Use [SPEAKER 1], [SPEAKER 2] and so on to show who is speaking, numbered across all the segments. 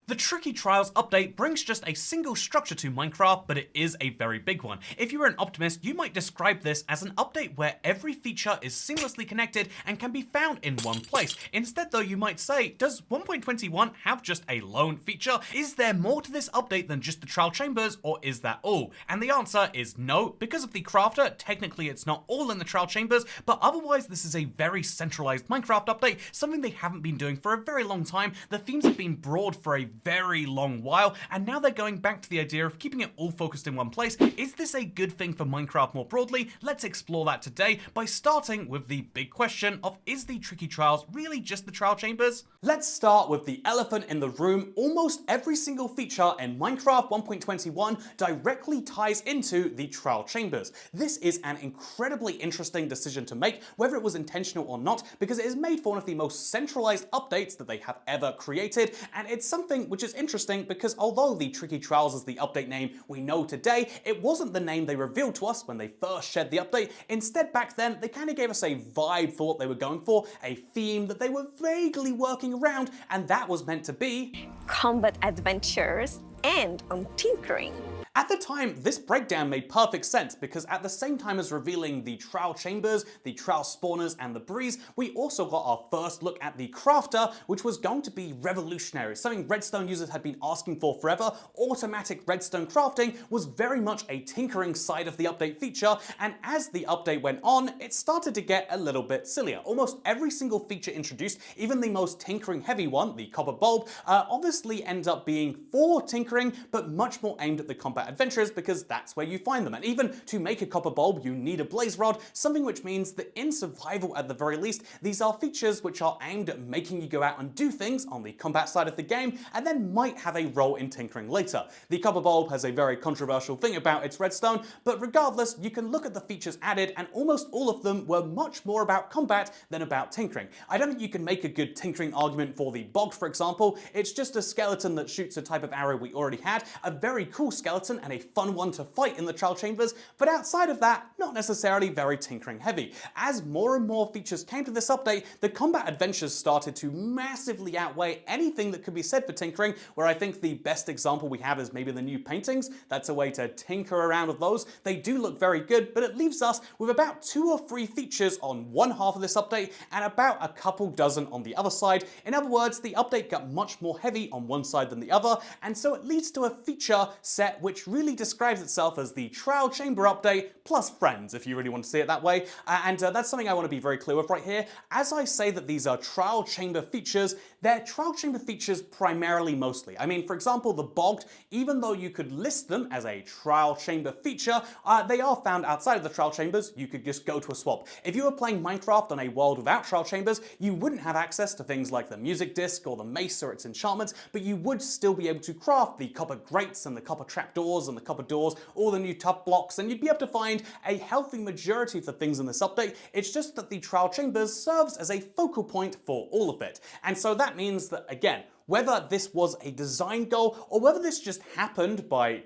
[SPEAKER 1] The Tricky Trials update brings just a single structure to Minecraft, but it is a very big one. If you were an optimist, you might describe this as an update where every feature is seamlessly connected and can be found in one place. Instead though, you might say, does 1.21 have just a lone feature? Is there more to this update than just the trial chambers, or is that all? And the answer is no. Because of the crafter, technically it's not all in the trial chambers, but otherwise this is a very centralized Minecraft update, something they haven't been doing for a very long time. The themes have been broad for a very long while, and now they're going back to the idea of keeping it all focused in one place. Is this a good thing for Minecraft more broadly? Let's explore that today by starting with the big question of, is the Tricky Trials really just the trial chambers? Let's start with the elephant in the room. Almost every single feature in Minecraft 1.21 directly ties into the trial chambers. This is an incredibly interesting decision to make, whether it was intentional or not, because it is made for one of the most centralized updates that they have ever created, and it's something which is interesting because although the Tricky Trials is the update name we know today, it wasn't the name they revealed to us when they first shared the update. Instead, back then, they kind of gave us a vibe for what they were going for, a theme that they were vaguely working around, and that was meant to be
[SPEAKER 2] combat adventures and on tinkering.
[SPEAKER 1] At the time, this breakdown made perfect sense because at the same time as revealing the trial chambers, the trial spawners, and the breeze, we also got our first look at the crafter, which was going to be revolutionary, something redstone users had been asking for forever. Automatic redstone crafting was very much a tinkering side of the update feature, and as the update went on, it started to get a little bit sillier. Almost every single feature introduced, even the most tinkering heavy one, the copper bulb, obviously ends up being for tinkering, but much more aimed at the combat adventures because that's where you find them. And even to make a copper bulb, you need a blaze rod, something which means that in survival at the very least, these are features which are aimed at making you go out and do things on the combat side of the game, and then might have a role in tinkering later. The copper bulb has a very controversial thing about its redstone, but regardless, you can look at the features added, and almost all of them were much more about combat than about tinkering. I don't think you can make a good tinkering argument for the bog, for example. It's just a skeleton that shoots a type of arrow we already had, a very cool skeleton and a fun one to fight in the trial chambers, but outside of that, not necessarily very tinkering heavy. As more and more features came to this update, the combat adventures started to massively outweigh anything that could be said for tinkering, where I think the best example we have is maybe the new paintings. That's a way to tinker around with those. They do look very good, but it leaves us with about 2 or 3 features on one half of this update and about a couple dozen on the other side. In other words, the update got much more heavy on one side than the other, and so it leads to a feature set which really describes itself as the trial chamber update plus friends, if you really want to see it that way. That's something I want to be very clear with right here. As I say that these are trial chamber features, they're trial chamber features primarily mostly. I mean, for example, the bogged, even though you could list them as a trial chamber feature, they are found outside of the trial chambers. You could just go to a swap. If you were playing Minecraft on a world without trial chambers, you wouldn't have access to things like the music disc or the mace or its enchantments, but you would still be able to craft the copper grates and the copper trapdoors and the copper doors, all the new tough blocks, and you'd be able to find a healthy majority of the things in this update. It's just that the trial chambers serves as a focal point for all of it. And so that means that, again, whether this was a design goal or whether this just happened by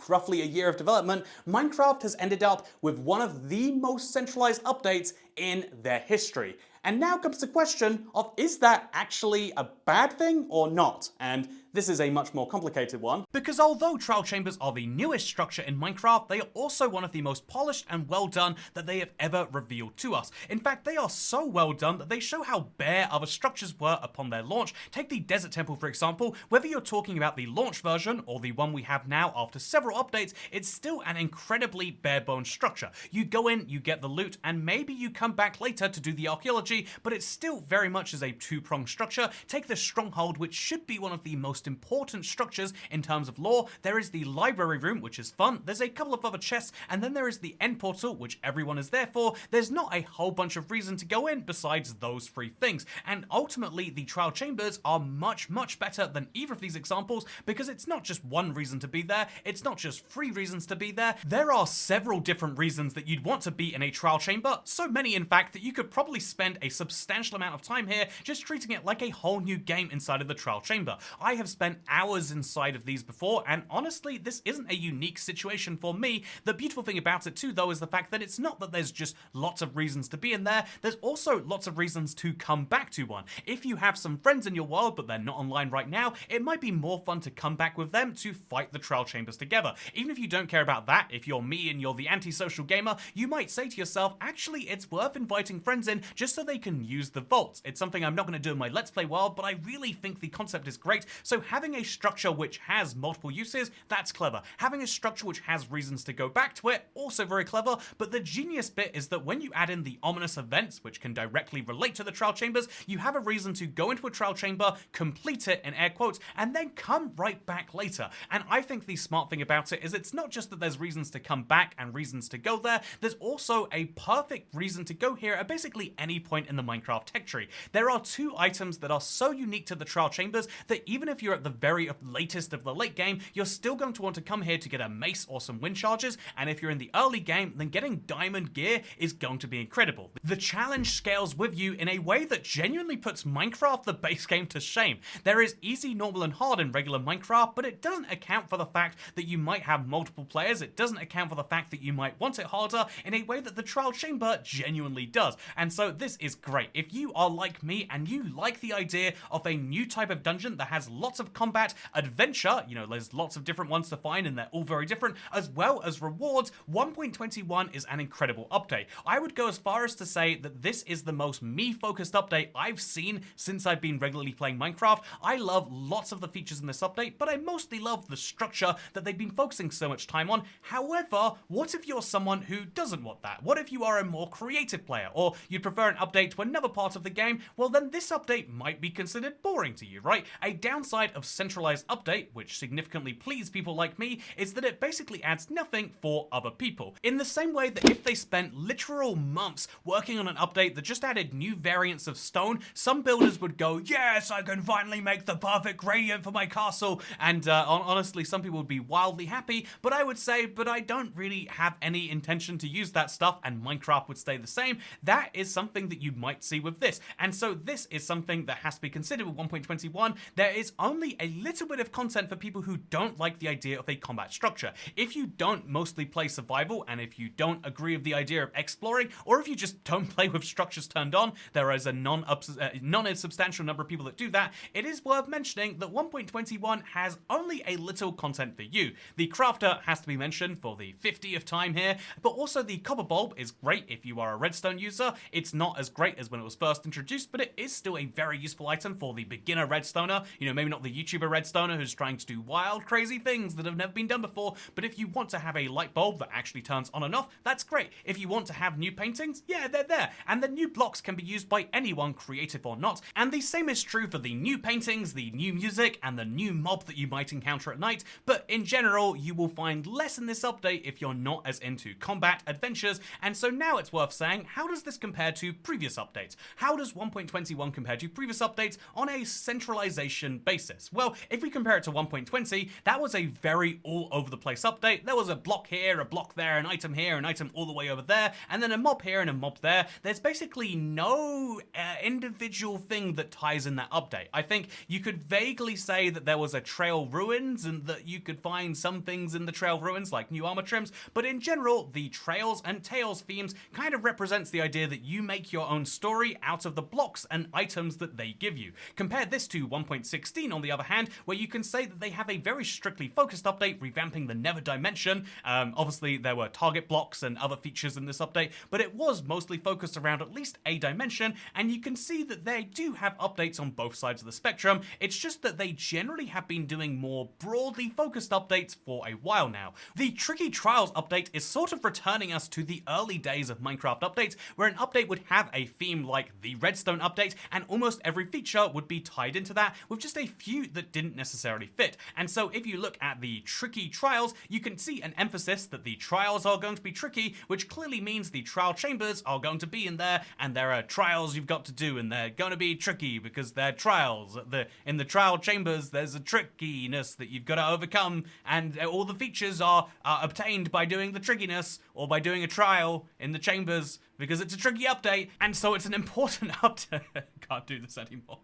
[SPEAKER 1] roughly a year of development, Minecraft has ended up with one of the most centralized updates in their history. And now comes the question of, is that actually a bad thing or not? And this is a much more complicated one. Because although trial chambers are the newest structure in Minecraft, they are also one of the most polished and well done that they have ever revealed to us. In fact, they are so well done that they show how bare other structures were upon their launch. Take the Desert Temple, for example. Whether you're talking about the launch version or the one we have now after several updates, it's still an incredibly bare bones structure. You go in, you get the loot, and maybe you come back later to do the archaeology, but it still very much is a two-pronged structure. Take the Stronghold, which should be one of the most important structures in terms of lore. There is the library room, which is fun. There's a couple of other chests, and then there is the end portal, which everyone is there for. There's not a whole bunch of reason to go in besides those 3 things. And ultimately, the trial chambers are much, much better than either of these examples because it's not just one reason to be there. It's not just 3 reasons to be there. There are several different reasons that you'd want to be in a trial chamber. So many, in fact, that you could probably spend a substantial amount of time here just treating it like a whole new game inside of the trial chamber. I have I've spent hours inside of these before, and honestly, this isn't a unique situation for me. The beautiful thing about it too, though, is the fact that it's not that there's just lots of reasons to be in there, there's also lots of reasons to come back to one. If you have some friends in your world, but they're not online right now, it might be more fun to come back with them to fight the trial chambers together. Even if you don't care about that, if you're me and you're the antisocial gamer, you might say to yourself, actually, it's worth inviting friends in just so they can use the vaults. It's something I'm not going to do in my Let's Play world, but I really think the concept is great, so having a structure which has multiple uses, that's clever. Having a structure which has reasons to go back to it, also very clever, but the genius bit is that when you add in the ominous events, which can directly relate to the trial chambers, you have a reason to go into a trial chamber, complete it in air quotes, and then come right back later. And I think the smart thing about it is it's not just that there's reasons to come back and reasons to go there, there's also a perfect reason to go here at basically any point in the Minecraft tech tree. There are two items that are so unique to the trial chambers that even if you're at the very latest of the late game, you're still going to want to come here to get a mace or some wind charges, and if you're in the early game, then getting diamond gear is going to be incredible. The challenge scales with you in a way that genuinely puts Minecraft the base game to shame. There is easy, normal, and hard in regular Minecraft, but it doesn't account for the fact that you might have multiple players, it doesn't account for the fact that you might want it harder in a way that the trial chamber genuinely does. And so this is great. If you are like me and you like the idea of a new type of dungeon that has lots of combat, adventure, you know, there's lots of different ones to find and they're all very different, as well as rewards, 1.21 is an incredible update. I would go as far as to say that this is the most me-focused update I've seen since I've been regularly playing Minecraft. I love lots of the features in this update, but I mostly love the structure that they've been focusing so much time on. However, what if you're someone who doesn't want that? What if you are a more creative player, or you'd prefer an update to another part of the game? Well, then this update might be considered boring to you, right? A downside of centralized update, which significantly please people like me, is that it basically adds nothing for other people. In the same way that if they spent literal months working on an update that just added new variants of stone, some builders would go, yes, I can finally make the perfect gradient for my castle, and honestly, some people would be wildly happy, but I would say, but I don't really have any intention to use that stuff, and Minecraft would stay the same. That is something that you might see with this, and so this is something that has to be considered with 1.21. There is only a little bit of content for people who don't like the idea of a combat structure. If you don't mostly play survival, and if you don't agree with the idea of exploring, or if you just don't play with structures turned on, there is a non-insubstantial number of people that do that, it is worth mentioning that 1.21 has only a little content for you. The crafter has to be mentioned for the 50th time here, but also the copper bulb is great if you are a redstone user. It's not as great as when it was first introduced, but it is still a very useful item for the beginner redstoner. You know, maybe not the YouTuber redstoner who's trying to do wild, crazy things that have never been done before, but if you want to have a light bulb that actually turns on and off, that's great. If you want to have new paintings, yeah, they're there. And the new blocks can be used by anyone, creative or not. And the same is true for the new paintings, the new music, and the new mob that you might encounter at night. But in general, you will find less in this update if you're not as into combat adventures. And so now it's worth saying, how does this compare to previous updates? How does 1.21 compare to previous updates on a centralization basis? Well, if we compare it to 1.20, that was a very all over the place update. There was a block here, a block there, an item here, an item all the way over there, and then a mob here and a mob there. There's basically no individual thing that ties in that update. I think you could vaguely say that there was a trail ruins and that you could find some things in the trail ruins like new armor trims, but in general, the trails and tails themes kind of represents the idea that you make your own story out of the blocks and items that they give you. Compare this to 1.16 on the other hand, where you can say that they have a very strictly focused update revamping the nether dimension. Obviously there were target blocks and other features in this update, but it was mostly focused around at least a dimension, and you can see that they do have updates on both sides of the spectrum. It's just that they generally have been doing more broadly focused updates for a while now. The Tricky Trials update is sort of returning us to the early days of Minecraft updates, where an update would have a theme like the Redstone update, and almost every feature would be tied into that, with just a few that didn't necessarily fit. And so if you look at the Tricky Trials, you can see an emphasis that the trials are going to be tricky, which clearly means the trial chambers are going to be in there, and there are trials you've got to do, and they're going to be tricky because they're trials. In the trial chambers, there's a trickiness that you've got to overcome, and all the features are obtained by doing the trickiness, or by doing a trial in the chambers, because it's a tricky update, and so it's an important update. Can't do this anymore.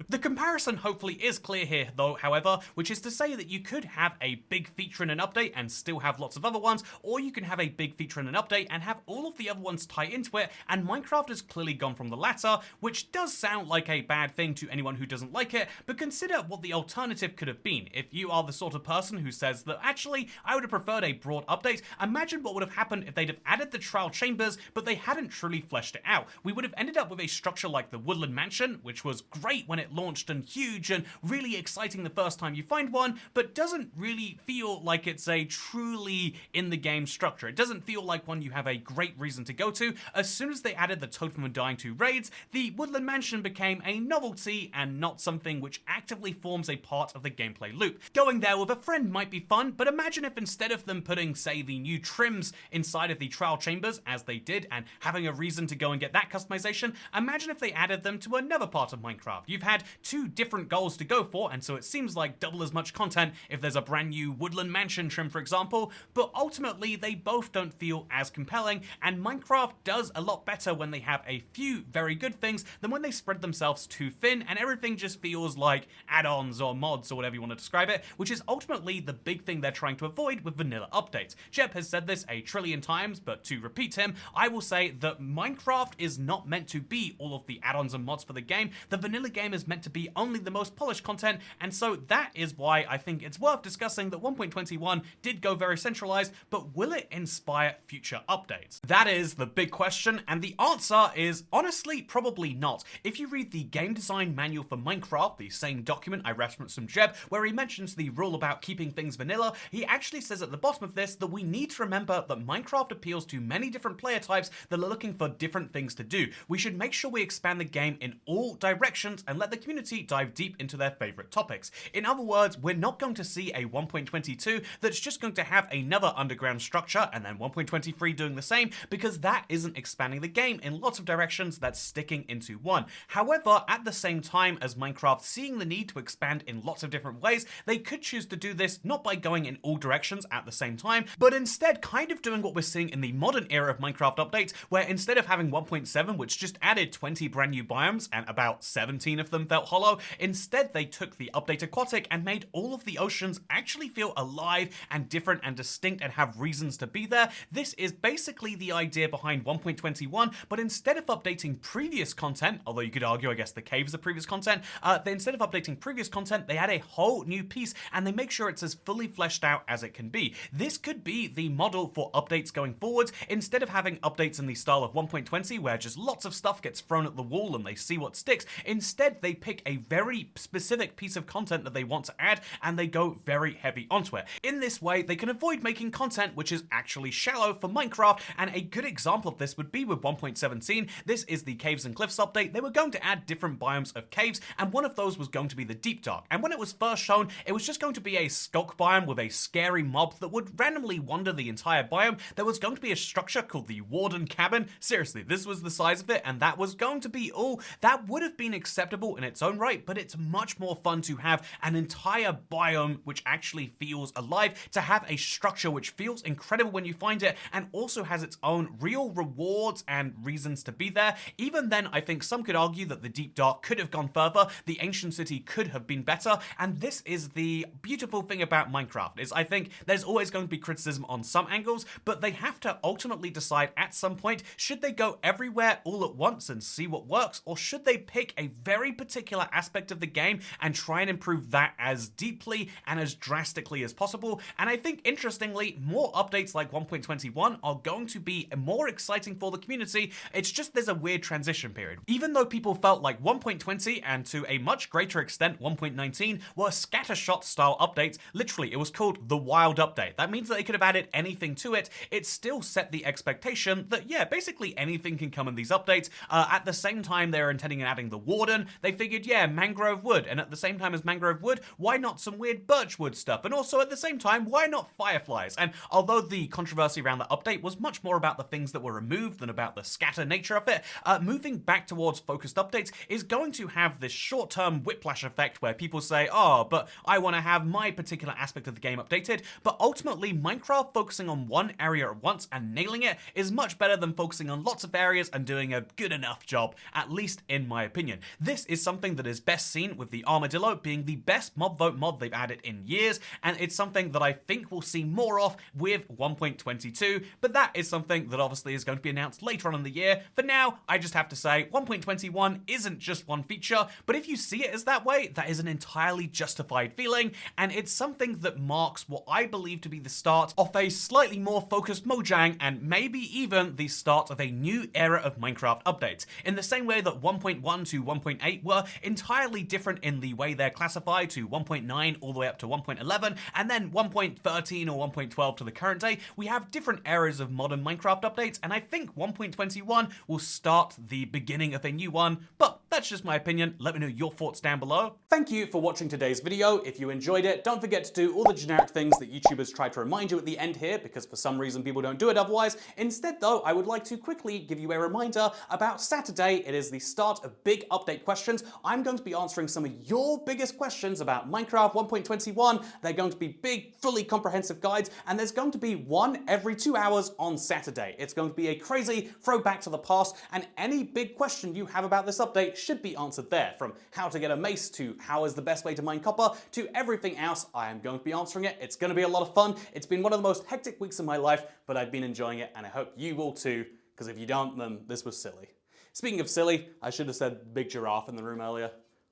[SPEAKER 1] The comparison hopefully is clear here though, however, which is to say that you could have a big feature in an update and still have lots of other ones, or you can have a big feature in an update and have all of the other ones tie into it, and Minecraft has clearly gone from the latter, which does sound like a bad thing to anyone who doesn't like it, but consider what the alternative could have been. If you are the sort of person who says that actually I would have preferred a broad update, imagine what would have happened if they'd have added the trial chambers but they hadn't truly fleshed it out. We would have ended up with a structure like the Woodland Mansion, which was great when it launched and huge and really exciting the first time you find one, but doesn't really feel like it's a truly in the game structure. It doesn't feel like one you have a great reason to go to. As soon as they added the Toad from Undying 2 raids, the Woodland Mansion became a novelty and not something which actively forms a part of the gameplay loop. Going there with a friend might be fun, but imagine if instead of them putting, say, the new trims inside of the trial chambers, as they did, and having a reason to go and get that customization, imagine if they added them to another part of Minecraft. You've had two different goals to go for, and so it seems like double as much content if there's a brand new Woodland Mansion trim, for example, but ultimately they both don't feel as compelling, and Minecraft does a lot better when they have a few very good things than when they spread themselves too thin and everything just feels like add-ons or mods or whatever you want to describe it, which is ultimately the big thing they're trying to avoid with vanilla updates. Jeb has said this a trillion times, but to repeat him, I will say that Minecraft is not meant to be all of the add-ons and mods for the game. The vanilla game is meant to be only the most polished content, and so that is why I think it's worth discussing that 1.21 did go very centralized, but will it inspire future updates? That is the big question, and the answer is honestly probably not. If you read the game design manual for Minecraft, the same document I referenced from Jeb, where he mentions the rule about keeping things vanilla, he actually says at the bottom of this that we need to remember that Minecraft appeals to many different player types that are looking for different things to do. We should make sure we expand the game in all directions and let the community dive deep into their favorite topics. In other words, we're not going to see a 1.22 that's just going to have another underground structure and then 1.23 doing the same, because that isn't expanding the game in lots of directions, that's sticking into one. However, at the same time as Minecraft seeing the need to expand in lots of different ways, they could choose to do this not by going in all directions at the same time, but instead kind of doing what we're seeing in the modern era of Minecraft updates, where instead of having 1.7, which just added 20 brand new biomes and about 17 of them felt hollow, instead they took the update Aquatic and made all of the oceans actually feel alive and different and distinct and have reasons to be there. This is basically the idea behind 1.21, but instead of updating previous content, although you could argue I guess the caves are previous content, instead of updating previous content, they add a whole new piece and they make sure it's as fully fleshed out as it can be. This could be the model for updates going forwards. Instead of having updates in the style of 1.20 where just lots of stuff gets thrown at the wall and they see what sticks, instead they pick a very specific piece of content that they want to add and they go very heavy onto it. In this way, they can avoid making content which is actually shallow for Minecraft, and a good example of this would be with 1.17. This is the Caves and Cliffs update. They were going to add different biomes of caves, and one of those was going to be the Deep Dark. And when it was first shown, it was just going to be a skulk biome with a scary mob that would randomly wander the entire biome. There was going to be a structure called the Warden Cabin. Seriously, this was the size of it, and that was going to be all. That would have been acceptable in its own right, but it's much more fun to have an entire biome which actually feels alive, to have a structure which feels incredible when you find it and also has its own real rewards and reasons to be there. Even then, I think some could argue that the Deep Dark could have gone further, the Ancient City could have been better, and this is the beautiful thing about Minecraft, is I think there's always going to be criticism on some angles, but they have to ultimately decide at some point, should they go everywhere all at once and see what works, or should they pick a very particular aspect of the game and try and improve that as deeply and as drastically as possible. And I think, interestingly, more updates like 1.21 are going to be more exciting for the community. It's just there's a weird transition period. Even though people felt like 1.20 and to a much greater extent 1.19 were scattershot style updates, literally it was called the Wild Update. That means that they could have added anything to it. It still set the expectation that, yeah, basically anything can come in these updates. At the same time they were intending on adding the Warden, they figured, yeah, mangrove wood, and at the same time as mangrove wood, why not some weird birchwood stuff? And also at the same time, why not fireflies? And although the controversy around the update was much more about the things that were removed than about the scatter nature of it, moving back towards focused updates is going to have this short-term whiplash effect where people say, oh, but I want to have my particular aspect of the game updated, but ultimately Minecraft focusing on one area at once and nailing it is much better than focusing on lots of areas and doing a good enough job, at least in my opinion. This is something
[SPEAKER 3] something that is best seen with the Armadillo being the best mob vote mod they've added in years, and it's something that I think we'll see more of with 1.22, but that is something that obviously is going to be announced later on in the year. For now, I just have to say 1.21 isn't just one feature, but if you see it as that way, that is an entirely justified feeling, and it's something that marks what I believe to be the start of a slightly more focused Mojang, and maybe even the start of a new era of Minecraft updates. In the same way that 1.1 to 1.8 were entirely different in the way they're classified to 1.9 all the way up to 1.11, and then 1.13 or 1.12 to the current day, we have different eras of modern Minecraft updates, and I think 1.21 will start the beginning of a new one, but that's just my opinion. Let me know your thoughts down below.
[SPEAKER 1] Thank you for watching today's video. If you enjoyed it, don't forget to do all the generic things that YouTubers try to remind you at the end here, because for some reason people don't do it otherwise. Instead though, I would like to quickly give you a reminder about Saturday. It is the start of big update questions. I'm going to be answering some of your biggest questions about Minecraft 1.21. They're going to be big, fully comprehensive guides, and there's going to be one every 2 hours on Saturday. It's going to be a crazy throwback to the past, and any big question you have about this update should be answered there, from how to get a mace to how is the best way to mine copper to everything else. I am going to be answering it. It's going to be a lot of fun. It's been one of the most hectic weeks of my life, but I've been enjoying it, and I hope you will too, because if you don't, then this was silly. Speaking of silly, I should have said big giraffe in the room earlier.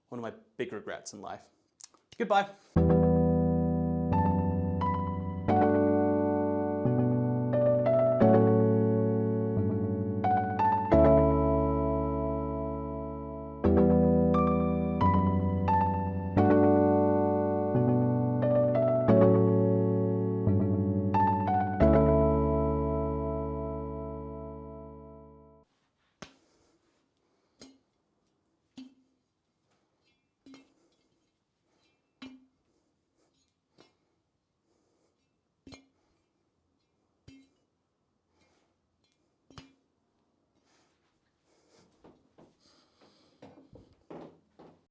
[SPEAKER 1] One of my big regrets in life. Goodbye.